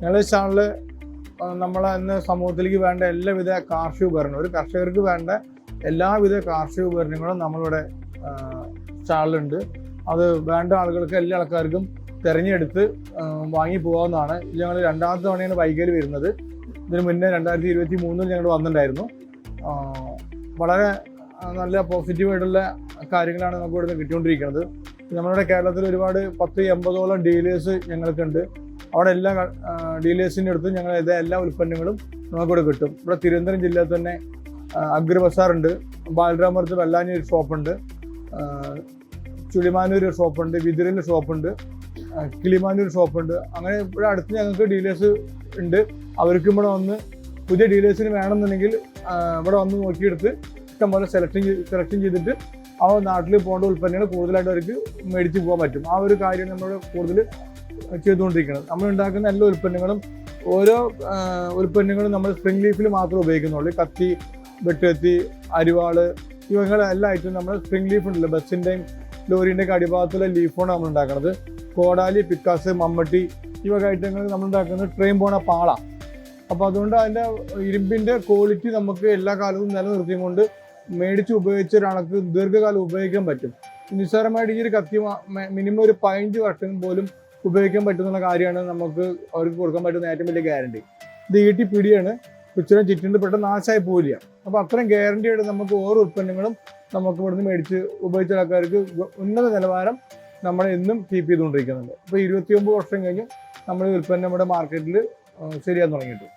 ഞങ്ങളുടെ സ്റ്റാളിൽ നമ്മളെ ഇന്ന് സമൂഹത്തിലേക്ക് വേണ്ട എല്ലാവിധ കാർഷിക ഉപകരണങ്ങളും, ഒരു കർഷകർക്ക് വേണ്ട എല്ലാവിധ കാർഷിക ഉപകരണങ്ങളും നമ്മളിവിടെ സ്റ്റാളിലുണ്ട്. അത് വേണ്ട ആളുകൾക്ക്, എല്ലാ ആൾക്കാർക്കും തിരഞ്ഞെടുത്ത് വാങ്ങി പോകാവുന്നതാണ്. ഞങ്ങൾ രണ്ടാമത്തെ തവണയാണ് വൈകൽ വരുന്നത്. ഇതിന് മുന്നേ 2023 ഞങ്ങൾ വന്നിട്ടുണ്ടായിരുന്നു. വളരെ നല്ല പോസിറ്റീവായിട്ടുള്ള കാര്യങ്ങളാണ് നമുക്ക് ഇവിടുന്ന് കിട്ടിക്കൊണ്ടിരിക്കുന്നത്. നമ്മളുടെ കേരളത്തിൽ ഒരുപാട് 10-80ഓളം ഡീലേഴ്സ് ഞങ്ങൾക്കുണ്ട്. അവിടെ എല്ലാ ഡീലേഴ്സിൻ്റെ അടുത്ത് ഞങ്ങൾ എല്ലാ ഉൽപ്പന്നങ്ങളും നമുക്കിവിടെ കിട്ടും. ഇവിടെ തിരുവനന്തപുരം ജില്ലയിൽ തന്നെ അഗ്രി ബസാറുണ്ട്, ബാലരാമപുരത്ത് വെള്ളാനി ഒരു ഷോപ്പുണ്ട്, ചുളിമാനൂർ ഷോപ്പുണ്ട്, വിതുരയിൽ ഷോപ്പുണ്ട്, കിളിമാനൂർ ഷോപ്പുണ്ട്. അങ്ങനെ ഇവിടെ അടുത്ത് ഞങ്ങൾക്ക് ഡീലേഴ്സ് ഉണ്ട്. അവർക്കും ഇവിടെ വന്ന് പുതിയ ഡീലേഴ്സിന് വേണമെന്നുണ്ടെങ്കിൽ ഇവിടെ വന്ന് നോക്കിയെടുത്ത് ഇഷ്ടംപോലെ സെലക്ഷൻ ചെയ്തിട്ട് ആ നാട്ടിൽ പോകേണ്ട ഉൽപ്പന്നങ്ങൾ കൂടുതലായിട്ട് അവർക്ക് മേടിച്ച് പോകാൻ പറ്റും. ആ ഒരു കാര്യം നമ്മൾ കൂടുതൽ ചെയ്തുകൊണ്ടിരിക്കുന്നത്. നമ്മൾ ഉണ്ടാക്കുന്ന എല്ലാ ഉൽപ്പന്നങ്ങളും, ഓരോ ഉൽപ്പന്നങ്ങളും നമ്മൾ സ്പ്രിംഗ് ലീഫിൽ മാത്രമേ ഉപയോഗിക്കുന്നുള്ളൂ. കത്തി, വെട്ടുകത്തി, അരിവാള്, ഇവങ്ങളെ എല്ലാ ഐറ്റവും നമ്മൾ സ്പ്രിംഗ് ലീഫ് ഉണ്ടല്ലോ, ബസ്സിൻ്റെയും ലോറിൻ്റെയൊക്കെ അടിഭാഗത്തുള്ള ലീഫാണ് നമ്മൾ ഉണ്ടാക്കുന്നത്. കോടാലി, പിക്കാസ്, മമ്മട്ടി ഈ വക ഐറ്റങ്ങൾ നമ്മൾ ഉണ്ടാക്കുന്നത് ട്രെയിൻ പോണ പാള. അപ്പോൾ അതുകൊണ്ട് അതിൻ്റെ ഇരുമ്പിൻ്റെ ക്വാളിറ്റി നമുക്ക് എല്ലാ കാലത്തും നിലനിർത്തിയും കൊണ്ട് മേടിച്ച് ഉപയോഗിച്ച ഒരാൾക്ക് ദീർഘകാലം ഉപയോഗിക്കാൻ പറ്റും. നിസ്സാരമായിട്ട് ഈ ഒരു കത്തി മിനിമം ഒരു 15 വർഷം പോലും ഉപയോഗിക്കാൻ പറ്റുന്ന കാര്യമാണ് നമുക്ക് അവർക്ക് കൊടുക്കാൻ പറ്റുന്ന ഏറ്റവും വലിയ ഗ്യാരണ്ടി. ഇത് ഈട്ടി പിടിയാണ്, ഉച്ചരം ചുറ്റിൻ്റെ പെട്ടെന്ന് നാശമായി പോവില്ല. അപ്പോൾ അത്രയും ഗ്യാരണ്ടിയായിട്ട് നമുക്ക് ഓരോ ഉൽപ്പന്നങ്ങളും നമുക്ക് ഇവിടുന്ന് മേടിച്ച് ഉപയോഗിച്ച ആൾക്കാർക്ക് ഉന്നത നിലവാരം നമ്മൾ എന്നും കീപ്പ് ചെയ്തുകൊണ്ടിരിക്കുന്നുണ്ട്. ഇപ്പോൾ 29 വർഷം കഴിഞ്ഞ് നമ്മൾ ഉൽപ്പന്നം നമ്മുടെ മാർക്കറ്റിൽ ശരിയാൻ തുടങ്ങിയിട്ട്.